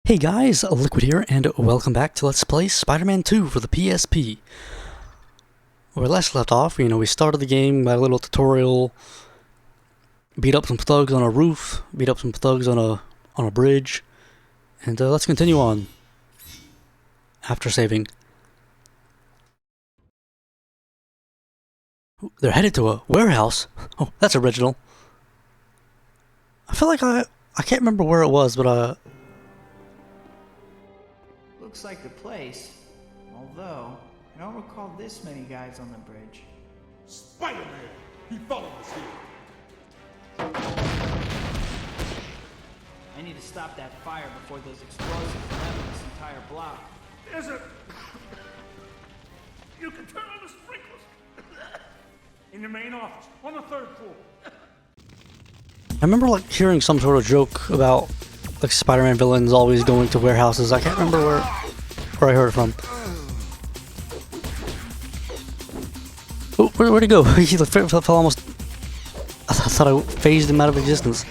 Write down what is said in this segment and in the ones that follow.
Hey guys, Liquid here, and welcome back to Let's Play Spider-Man 2 for the PSP. Where last left off, we started the game by a little tutorial, beat up some thugs on a roof, beat up some thugs on a bridge, and let's continue on after saving. Ooh, they're headed to a warehouse. Oh, that's original. I feel like I can't remember where it was, but Looks like the place, although I don't recall this many guys on the bridge. Spider-Man! He followed us here. I need to stop that fire before those explosives level this entire block. Is it? You can turn on the sprinklers. In your main office, on the third floor. I remember hearing some sort of joke about Spider-Man villains always going to warehouses. I can't remember where I heard it from. Oh, where'd he go? He fell almost... I thought I phased him out of existence.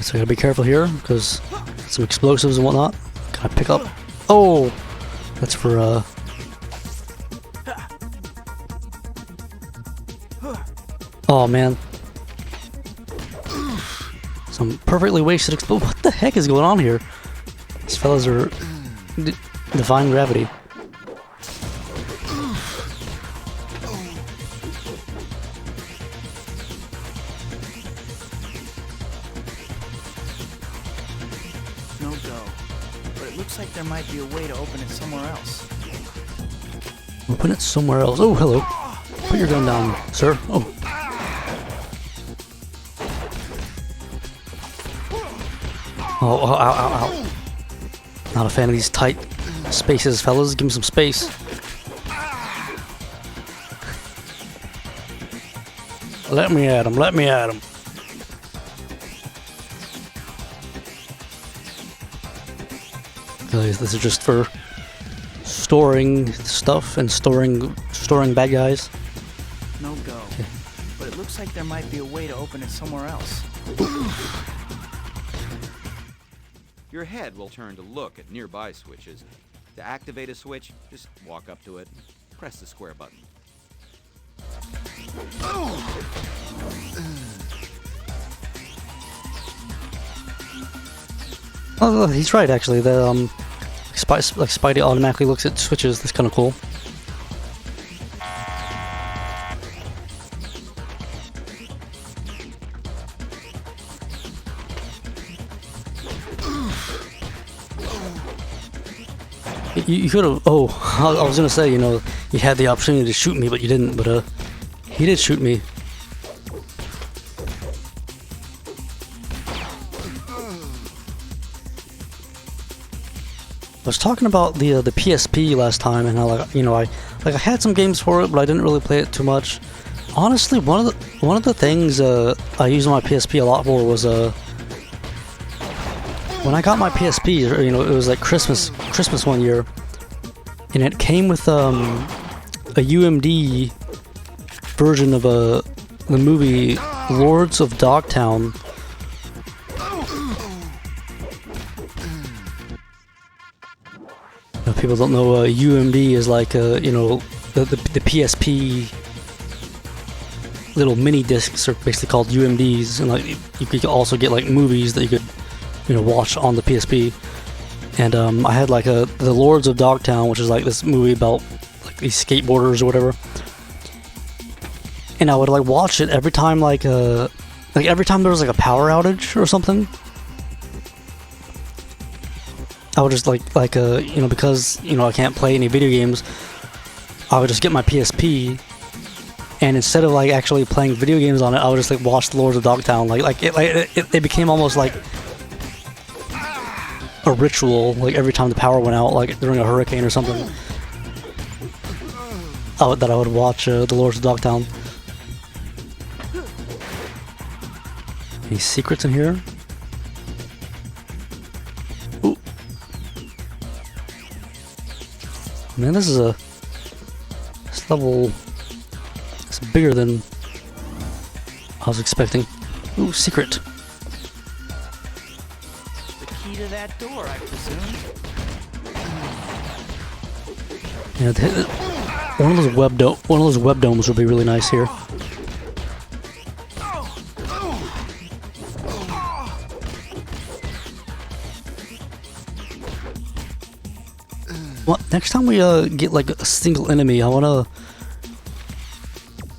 So I gotta be careful here, because some explosives and whatnot. Can I pick up? Oh! That's for, oh man. Some perfectly wasted explosion. What the heck is going on here? These fellas are defying gravity. No go. But it looks like there might be a way to open it somewhere else. Open it somewhere else. Oh, hello. Put your gun down, sir. Oh. Oh, ow, ow, ow. Not a fan of these tight spaces, fellas. Give me some space. Let me at him, let me at him. Guys, this is just for storing stuff and storing bad guys. No go. Okay. But it looks like there might be a way to open it somewhere else. Your head will turn to look at nearby switches. To activate a switch, just walk up to it, press the square button. Oh, he's right actually. The Spidey automatically looks at switches. That's kind of cool. You could have. Oh, I was gonna say, you had the opportunity to shoot me, but you didn't. But he did shoot me. I was talking about the PSP last time, and how I had some games for it, but I didn't really play it too much. Honestly, one of the things I used my PSP a lot for was when I got my PSP, it was like Christmas one year, and it came with a UMD version of the movie Lords of Dogtown. People don't know UMD is like the PSP little mini discs are basically called UMDs, and you could also get movies that you could watch on the PSP. And I had the Lords of Dogtown, which is this movie about these skateboarders or whatever. And I would watch it every time every time there was a power outage or something. I would just because I can't play any video games, I would just get my PSP, and instead of actually playing video games on it, I would just watch the Lords of Dogtown. It became almost like a ritual. Every time the power went out, during a hurricane or something, that I would watch the Lords of Dogtown. Any secrets in here? Ooh. Man, this level is bigger than I was expecting. Ooh, secret. The key to that door, I presume. Yeah, one of those web domes would be really nice here. Well, next time we get like a single enemy, I wanna. Oh,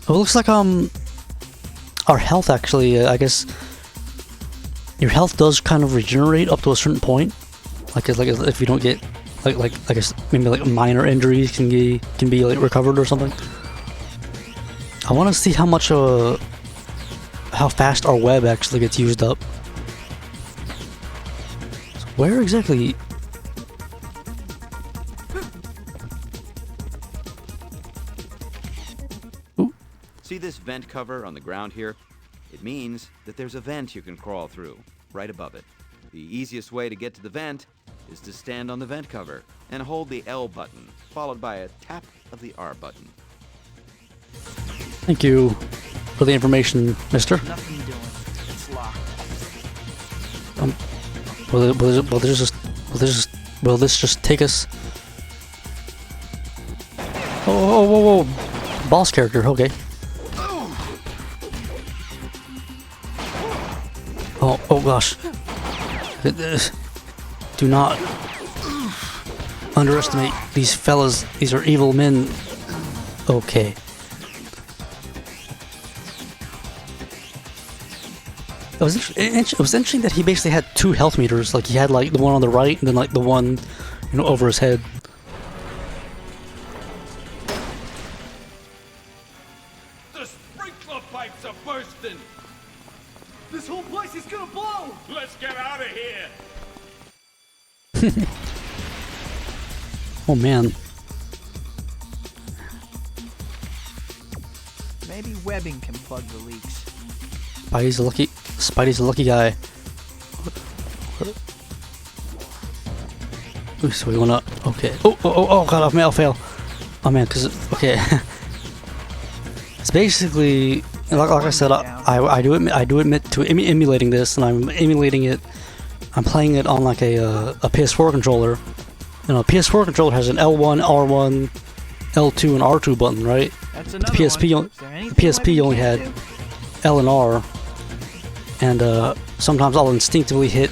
it looks like our health actually. I guess your health does kind of regenerate up to a certain point. Like if you don't get like I guess maybe like minor injuries can be like recovered or something. I want to see how much how fast our web actually gets used up. So where exactly? Ooh. See this vent cover on the ground here? It means that there's a vent you can crawl through, right above it. The easiest way to get to the vent is to stand on the vent cover and hold the L button, followed by a tap of the R button. Thank you for the information, mister. Nothing doing. It's locked. Will this just take us? Oh, whoa. Boss character, okay. Oh gosh. Do not underestimate these fellas. These are evil men. Okay. It was interesting that he basically had two health meters. Like he had like the one on the right and then like the one, over his head. The sprinkler pipes are bursting! This whole place is gonna blow! Let's get out of here! Oh man. Maybe webbing can plug the leaks. Spidey's a lucky guy. Ooh, so we wanna. Okay. Oh god, I'll fail. Oh man, okay. It's basically like I said. I do admit to emulating this, and I'm emulating it. I'm playing it on like a PS4 controller. A PS4 controller has an L1, R1, L2, and R2 button, right? That's The another PSP, one. the PSP only had L and R, and sometimes I'll instinctively hit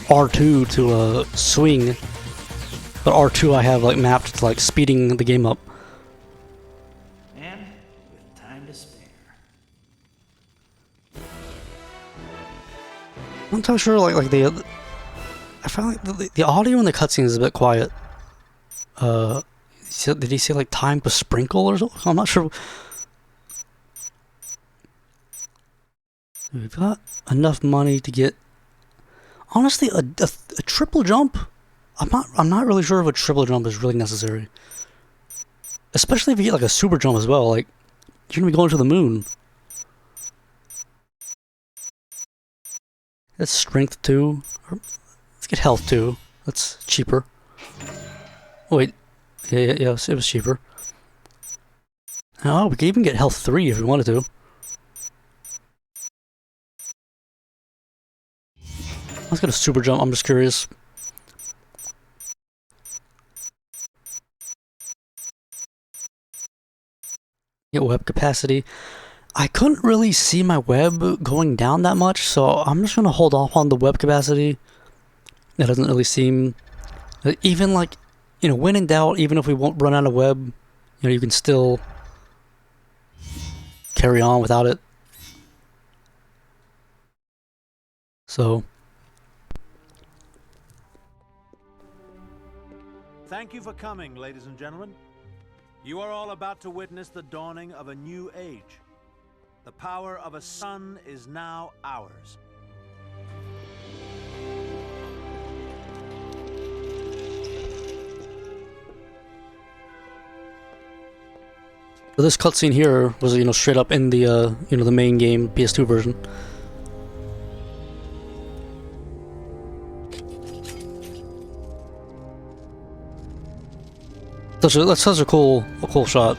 R2 to swing, but R2 I have like mapped to like speeding the game up. And with time to spare. I'm not sure like the. I found like the audio in the cutscene is a bit quiet. Did he say like time to sprinkle or something? I'm not sure. We've got enough money to get. Honestly, a triple jump. I'm not really sure if a triple jump is really necessary. Especially if you get like a super jump as well. Like you're gonna be going to the moon. That's strength 2. Let's get health 2. That's cheaper. Oh, wait. Yeah, it was cheaper. Oh, we could even get health 3 if we wanted to. Let's get a super jump. I'm just curious. Get web capacity. I couldn't really see my web going down that much, so I'm just gonna hold off on the web capacity. It doesn't really seem, even like, when in doubt, even if we won't run out of web, you can still carry on without it. So. Thank you for coming, ladies and gentlemen. You are all about to witness the dawning of a new age. The power of a sun is now ours. So this cutscene here was, straight up in the, the main game, PS2 version. That's such a cool shot.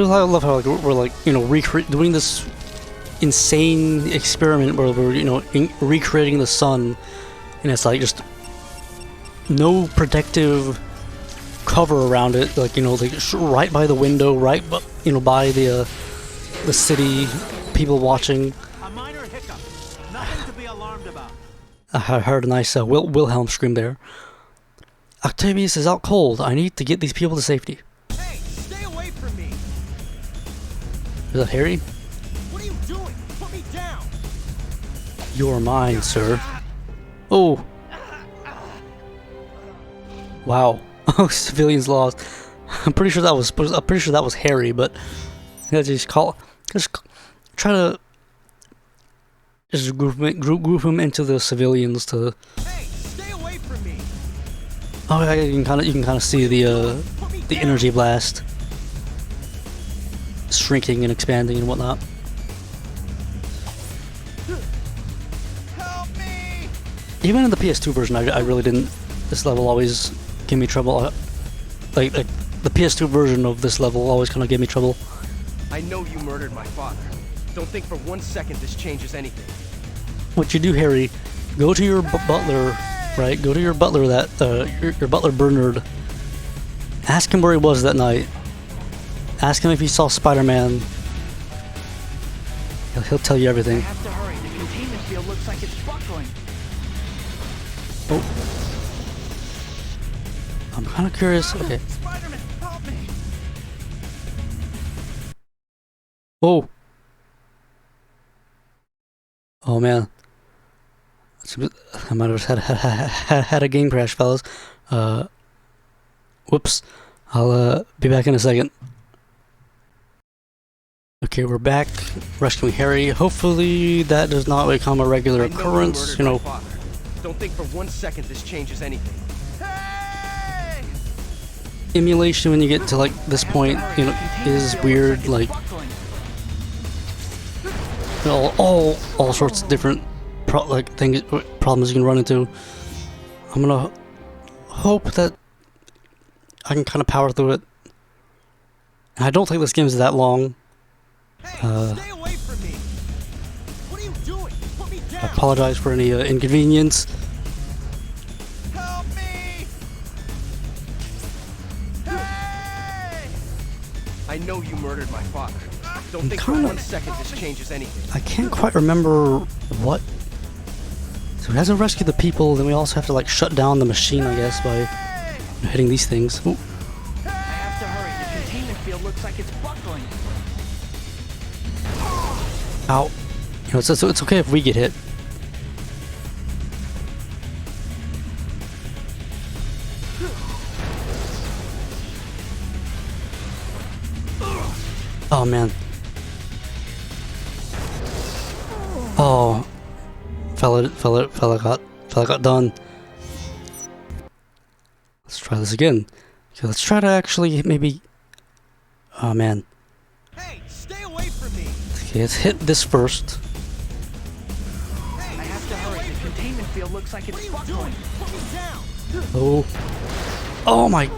I love how like, we're like, you know, doing this insane experiment where we're, you know, recreating the sun, and it's like just no protective cover around it, like, you know, like right by the window, right, you know, by the city, people watching. A minor hiccup. Nothing to be alarmed about. I heard a nice Wilhelm scream there. Octavius is out cold. I need to get these people to safety. Hey, stay away from me! Is that Harry? What are you doing? Put me down! You're mine, sir. Oh. Wow. Oh, civilians lost. I'm pretty sure that was Harry, but just try to just group him into the civilians to. Hey, stay away from me! Oh yeah, you can kind of see the energy blast shrinking and expanding and whatnot. Help me! Even in the PS2 version, I really didn't. This level always gave me trouble. Like the PS2 version of this level always kind of gave me trouble. I know you murdered my father. Don't think for 1 second this changes anything. What you do, Harry? Go to your butler, right? Go to your butler your butler Bernard. Ask him where he was that night. Ask him if he saw Spider-Man. He'll tell you everything. I have to hurry. The containment field looks like it's buckling. Oh. I'm kind of curious. Okay. Spider-Man, help me! Oh. Oh man. I might have had a game crash, fellas. Whoops. I'll be back in a second. Okay, we're back rescuing Harry. Hopefully that does not become a regular occurrence, you know. Don't think for 1 second this changes anything. Hey! Emulation when you get to like this point, you know, is weird, like all sorts of different problems you can run into. I'm gonna hope that I can kind of power through it. And I don't think this game is that long. Stay away from me! What are you doing? Put me I down! apologize for any inconvenience. Help me! Hey! I know you murdered my father. Don't think for 1 second this changes anything. I can't quite remember what. So we have to rescue the people, then we also have to like shut down the machine, I guess, by hitting these things. Ooh. I have to hurry. The containment field looks like it's buckling. Ow. You know, it's okay if we get hit. Oh man. Oh. Fella got done. Let's try this again. Okay, let's try to actually maybe. Oh man. Hey, stay away from me! Okay, let's hit this first. I have to hurry. The containment field looks like it's buckling. Put me down! Oh. Oh my.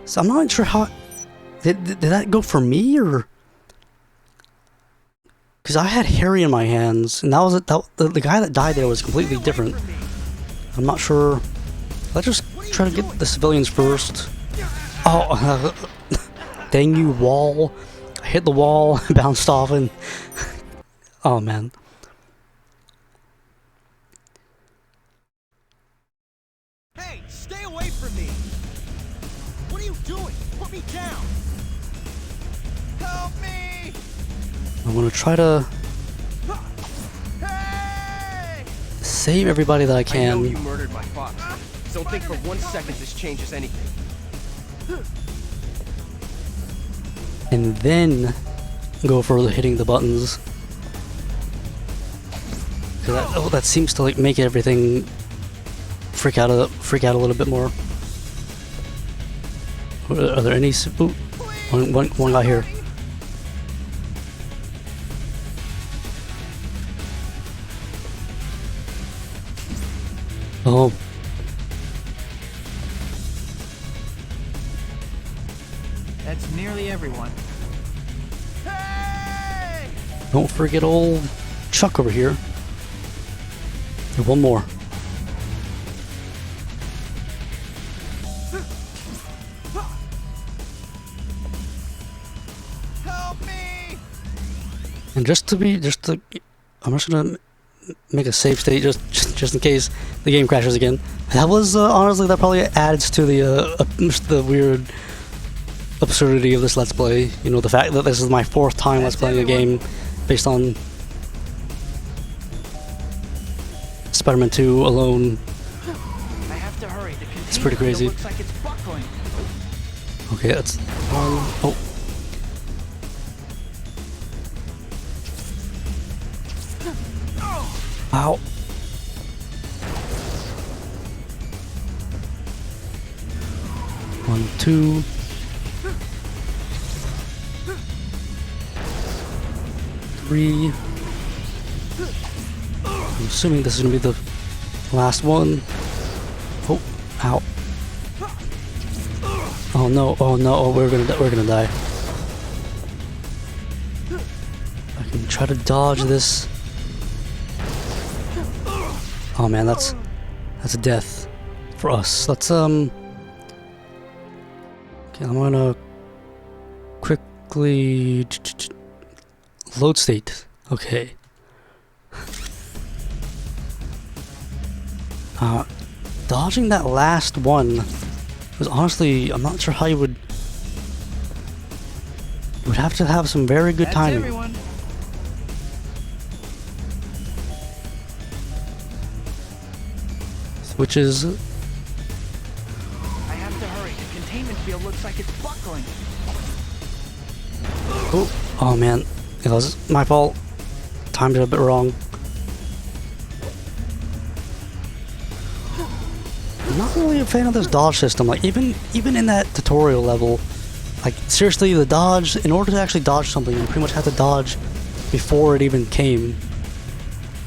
So I'm not sure how. Did that go for me or? Because I had Harry in my hands, and that was it. The guy that died there was completely different. I'm not sure. Let's just try to get the civilians first. Oh, dang you, wall! I hit the wall, bounced off, and oh man. Hey, stay away from me! What are you doing? Put me down! Help me! I'm gonna try to Hey! save everybody that I I know you can. murdered my father. Don't think for 1 second this changes anything. And then go for hitting the buttons. 'Cause that seems to like make everything freak out a little bit more. Are there any? Ooh, one guy here. Oh. That's nearly everyone. Hey! Don't forget old Chuck over here. And one more. Help me! And I'm just gonna make a save state just in case the game crashes again. That was honestly, that probably adds to the weird absurdity of this Let's Play. You know, the fact that this is my 4th time Let's playing a game based on Spider-Man 2 alone. I have to hurry. The It's pretty container crazy. looks like it's buckling. Okay, that's oh. Ow. One, two. Three. I'm assuming this is gonna be the last one. Oh, ow. Oh no, oh, we're gonna die. I can try to dodge this. Oh man, that's a death for us. Let's okay, I'm gonna quickly load state. Okay. Dodging that last one was honestly, I'm not sure how you would have to have some very good That's timing. everyone. Which is I have to hurry. The containment field looks like it's buckling. oh man, it was my fault. Timed it a bit wrong. I'm not really a fan of this dodge system. Like even in that tutorial level, like seriously, the dodge, in order to actually dodge something, you pretty much have to dodge before it even came.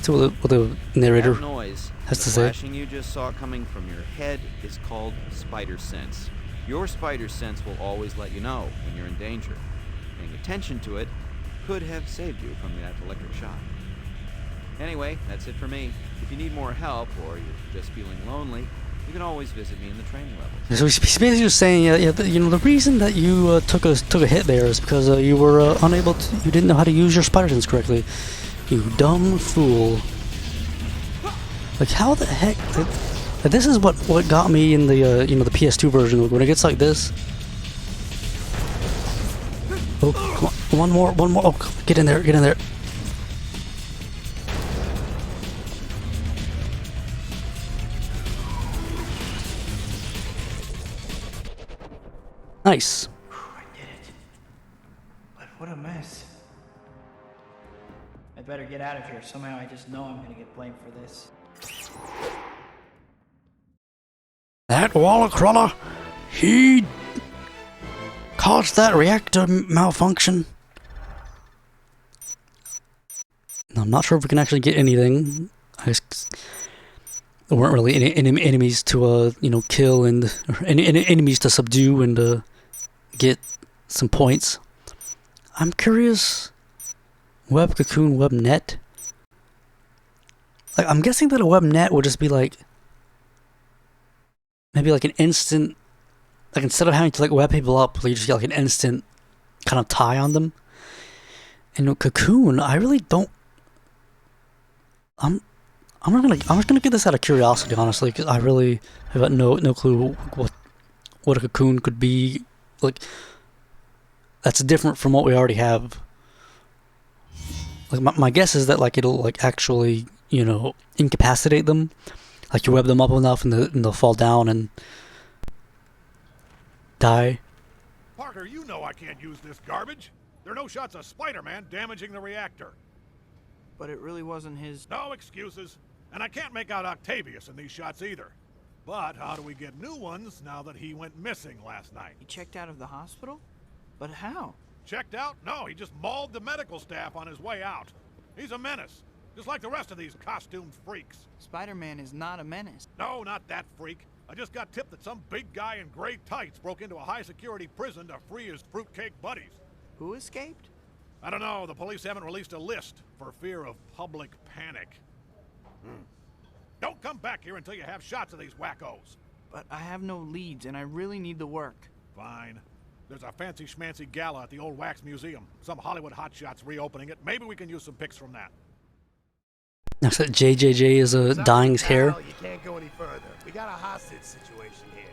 To what the narrator That noise, has the to say. flashing you just saw coming from your head, is called spider sense. Your spider sense will always let you know when you're in danger. Paying attention to it could have saved you from that electric shock. Anyway, that's it for me. If you need more help or you're just feeling lonely, you can always visit me in the training levels. So he's basically just saying, you know, the reason that you took a hit there is because you were unable to, you didn't know how to use your spider sense correctly. You dumb fool. Like how the heck? This is what got me in the you know, the PS2 version. When it gets like this. Oh, come on, one more. Oh, get in there. Nice. I did it. But what a mess. I better get out of here. Somehow I just know I'm gonna get blamed for this. That Waller Crawler, he caused that reactor malfunction. I'm not sure if we can actually get anything. There weren't really any enemies to you know, kill and or any enemies to subdue and get some points. I'm curious. Web cocoon, web net. Like I'm guessing that a web net would just be like maybe like an instant, like instead of having to like web people up, you just get like an instant kind of tie on them. And cocoon, I really don't. I'm just gonna get this out of curiosity, honestly, because I really have got no clue what a cocoon could be like. That's different from what we already have. Like my guess is that like it'll like actually, you know, incapacitate them. Like you web them up enough and they'll fall down and die. Parker, you know I can't use this garbage. There are no shots of Spider-Man damaging the reactor. But it really wasn't his. No excuses. And I can't make out Octavius in these shots either. But how do we get new ones now that he went missing last night? He checked out of the hospital? But how? Checked out? No, he just mauled the medical staff on his way out. He's a menace, just like the rest of these costumed freaks. Spider-Man is not a menace. No, not that freak. I just got tipped that some big guy in gray tights broke into a high-security prison to free his fruitcake buddies. Who escaped? I don't know. The police haven't released a list for fear of public panic. Don't come back here until you have shots of these wackos. But I have no leads, and I really need the work. Fine. There's a fancy schmancy gala at the old wax museum. Some Hollywood hotshots reopening it. Maybe we can use some pics from that. Next up, JJJ is dyeing his hair. You can't go any further. We got a hostage situation here.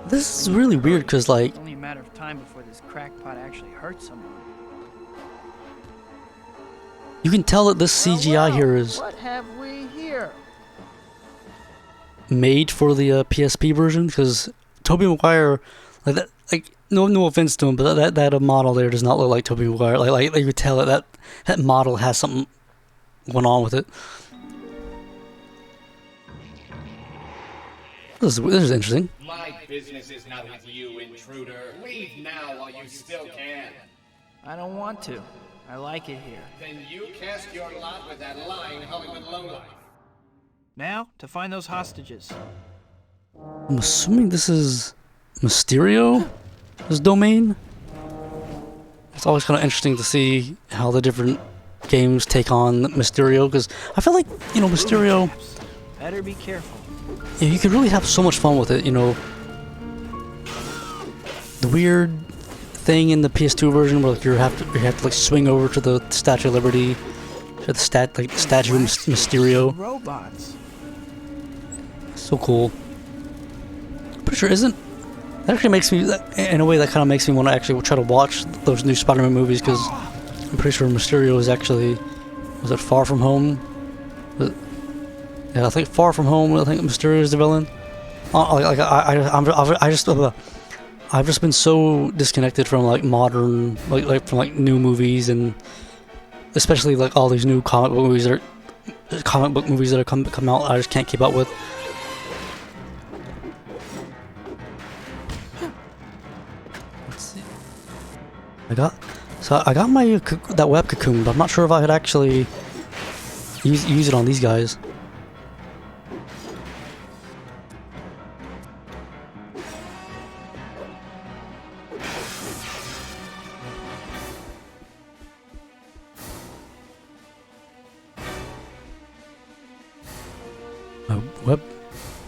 This is really weird because, like, It's only a matter of time before this crackpot actually hurts someone. you can tell that this CGI here is What have we here? made for the PSP version, because Tobey Maguire, like that, like no offense to him, but that model there does not look like Tobey Maguire. Like you could tell that model has something going on with it. This is interesting. My business is not with you, intruder. Leave now while you still can. I don't want to. I like it here. Then you cast your lot with that lying Hollywood lowlife. Now, to find those hostages. I'm assuming this is Mysterio, his domain. It's always kind of interesting to see how the different games take on Mysterio, because I feel like, you know, Mysterio, Better be careful. yeah, you could really have so much fun with it, you know. The weird thing in the PS2 version where like you have to like swing over to the Statue of Liberty, to the statue of Mysterio. Robots. So cool. Pretty sure isn't that actually makes me, in a way, that kind of makes me want to actually try to watch those new Spider-Man movies, because I'm pretty sure Mysterio is actually, was it Far From Home? Yeah, I think Far From Home. I think Mysterio is the villain. I've just been so disconnected from like modern, from like new movies, and especially like all these new comic book movies that are come out. I just can't keep up with. Let's see. I got my that web cocoon, but I'm not sure if I could actually use it on these guys.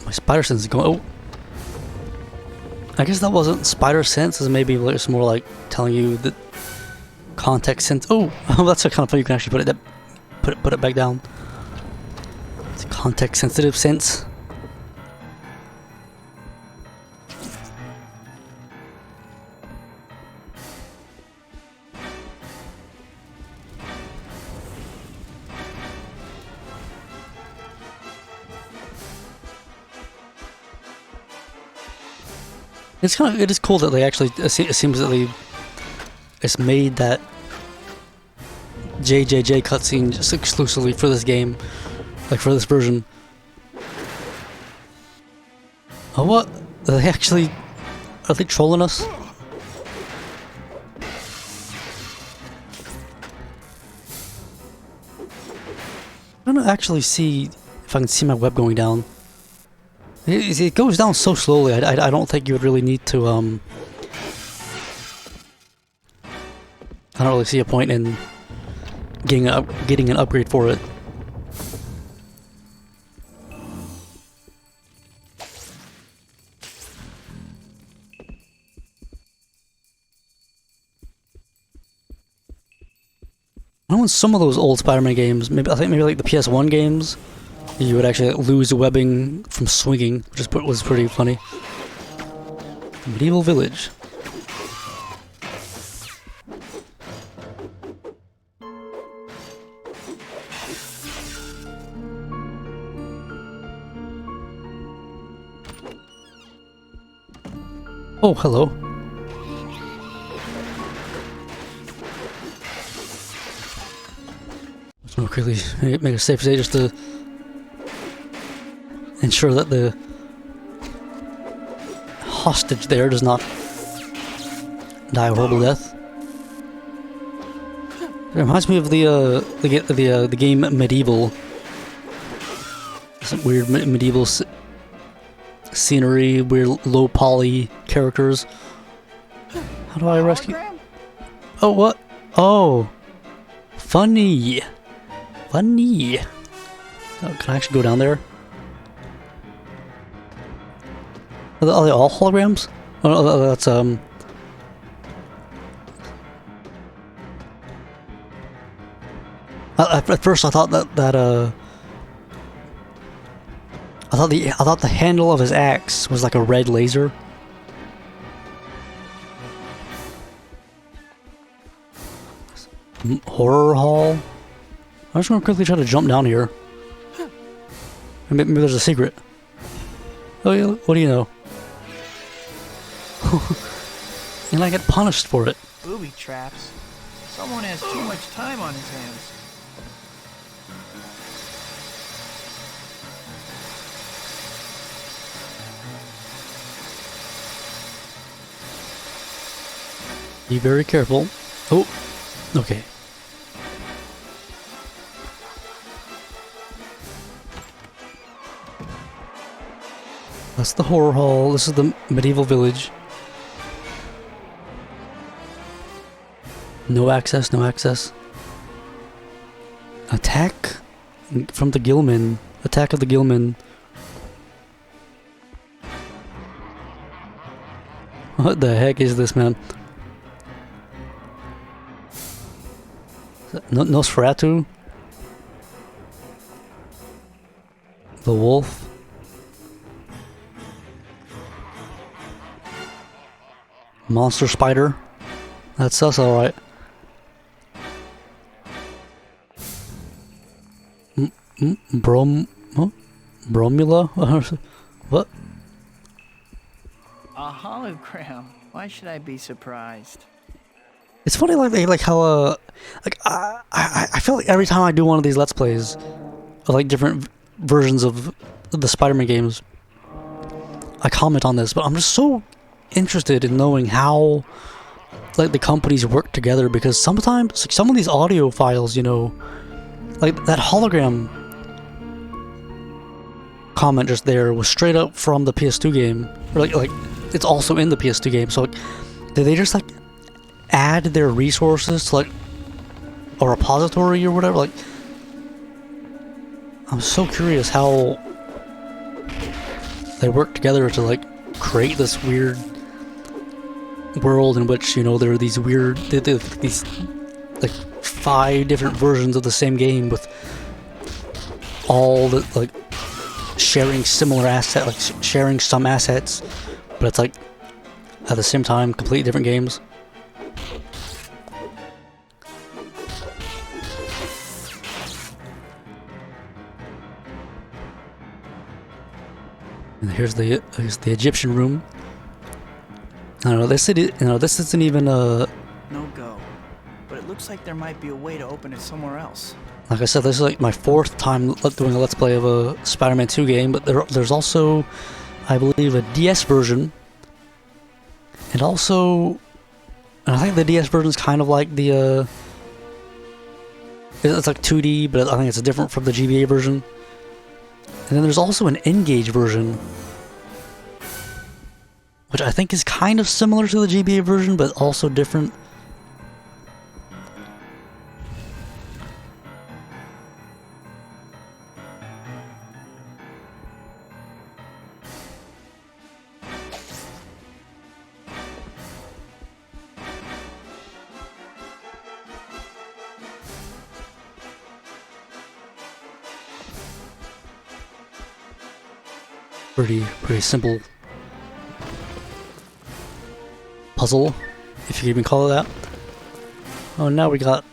My spider sense is going. Oh, I guess that wasn't spider sense. Is maybe it's more like telling you that context sense. Oh, that's kind of funny. You can actually put it back down. It's a context sensitive sense. It is cool that they actually, it seems that it's made that JJJ cutscene just exclusively for this game, like for this version. Oh, what? Are they trolling us? I'm gonna actually see if I can see my web going down. It goes down so slowly. I don't think you would really need to. I don't really see a point in getting an upgrade for it. I know in some of those old Spider-Man games, maybe like the PS1 games, you would actually lose the webbing from swinging, which was pretty funny. Medieval Village. Oh, hello. Let's more quickly make a safe state just to ensure that the hostage there does not die a horrible death. It reminds me of the game Medieval. Some weird medieval scenery, weird low poly characters. How do I rescue? Oh, what? Oh, funny. Funny. Oh, can I actually go down there? Are they all holograms? Oh, that's At first I thought I thought the handle of his axe was like a red laser. Horror hall. I'm just gonna quickly try to jump down here. Maybe there's a secret. Oh yeah, what do you know? And I get punished for it. Booby traps. Someone has too much time on his hands. Be very careful. Oh, okay. That's the horror hall. This is the medieval village. No access, no access. Attack from the Gilman. Attack of the Gilman. What the heck is this, man? Nosferatu? The wolf? Monster spider? That's us, alright. Bromula? What? A hologram. Why should I be surprised? It's funny, like how I feel like every time I do one of these Let's Plays of like different versions of the Spider-Man games, I comment on this, but I'm just so interested in knowing how like the companies work together, because sometimes like, some of these audio files, you know, like that hologram comment just there was straight up from the PS2 game, or like it's also in the PS2 game. So like, did they just like add their resources to like a repository or whatever? Like, I'm so curious how they work together to like create this weird world in which, you know, there are these weird these like 5 different versions of the same game with all the like sharing similar assets, like sharing some assets, but it's like at the same time completely different games. And here's the Egyptian room. I don't know, this isn't even a... No go. But it looks like there might be a way to open it somewhere else. Like I said, this is like my 4th time doing a Let's Play of a Spider-Man 2 game, but there's also, I believe, a DS version. And also... And I think the DS version is kind of like the... It's like 2D, but I think it's different from the GBA version. And then there's also an N-Gage version, which I think is kind of similar to the GBA version, but also different. Pretty simple puzzle, if you can even call it that. Oh, now we got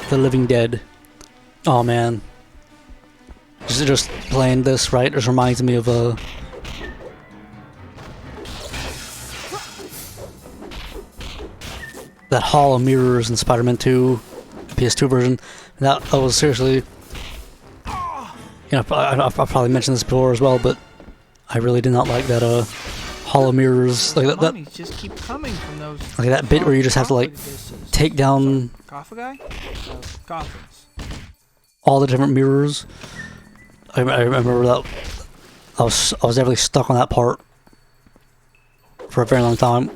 the Living Dead. Oh man, just playing this, right? Just reminds me of that Hall of Mirrors in Spider-Man 2, PS2 version. That was seriously, you know, I've probably mentioned this before as well, but I really did not like that Hall of Mirrors, like that just keep coming from those, like that bit where you just have to like take down coffins. all the different mirrors. I remember that I was definitely stuck on that part for a very long time.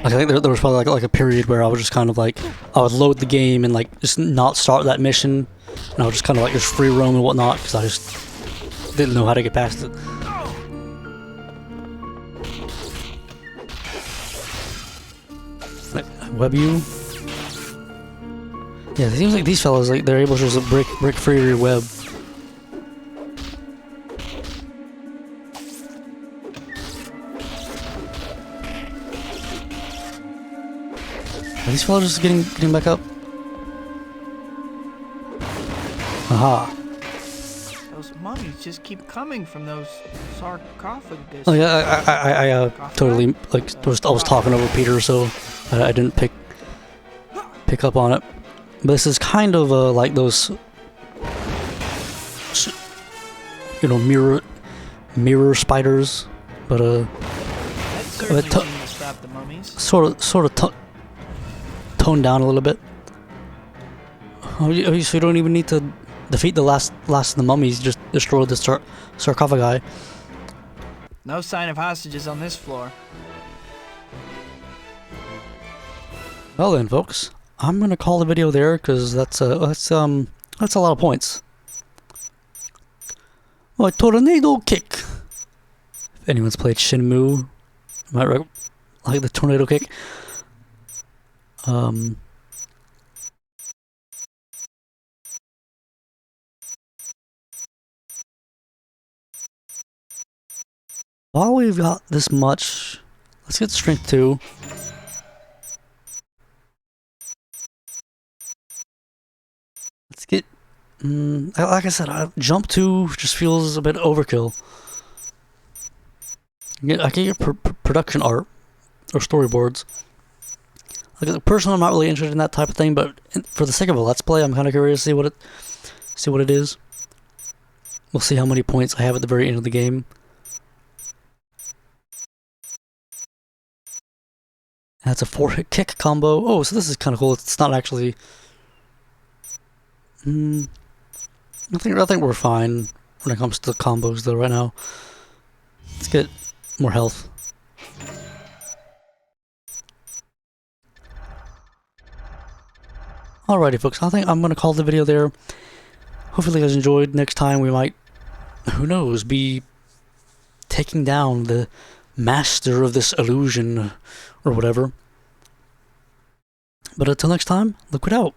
Like, I think there was probably like a period where I was just kind of like, I would load the game and like just not start that mission, and I would just kind of like just free roam and whatnot because I just didn't know how to get past it. Like, web you? Yeah, it seems like these fellas, like, they're able to just break free your web. Are these fellas just getting back up? Aha. Those mummies just keep coming from those sarcophagus. Oh yeah, I totally, like, I was talking over Peter, so I didn't pick up on it. But this is kind of like those, you know, mirror spiders, but sort of toned down a little bit. So you don't even need to defeat the last of the mummies. Just destroy the sarcophagi. No sign of hostages on this floor. Well then, folks, I'm gonna call the video there because that's a lot of points. Oh, tornado kick. If anyone's played Shenmue, you might like the tornado kick. While we've got this much, let's get strength 2. Let's get, like I said, jump 2 just feels a bit overkill. I can get production art or storyboards. Like, personally, I'm not really interested in that type of thing, but for the sake of a let's play, I'm kind of curious to see what it is. We'll see how many points I have at the very end of the game. That's a 4-hit kick combo. Oh, so this is kind of cool. It's not actually. I think we're fine when it comes to combos though. Right now, let's get more health. Alrighty, folks. I think I'm gonna call the video there. Hopefully, you guys enjoyed. Next time, we might, who knows, be taking down the master of this illusion or whatever. But until next time, liquid out.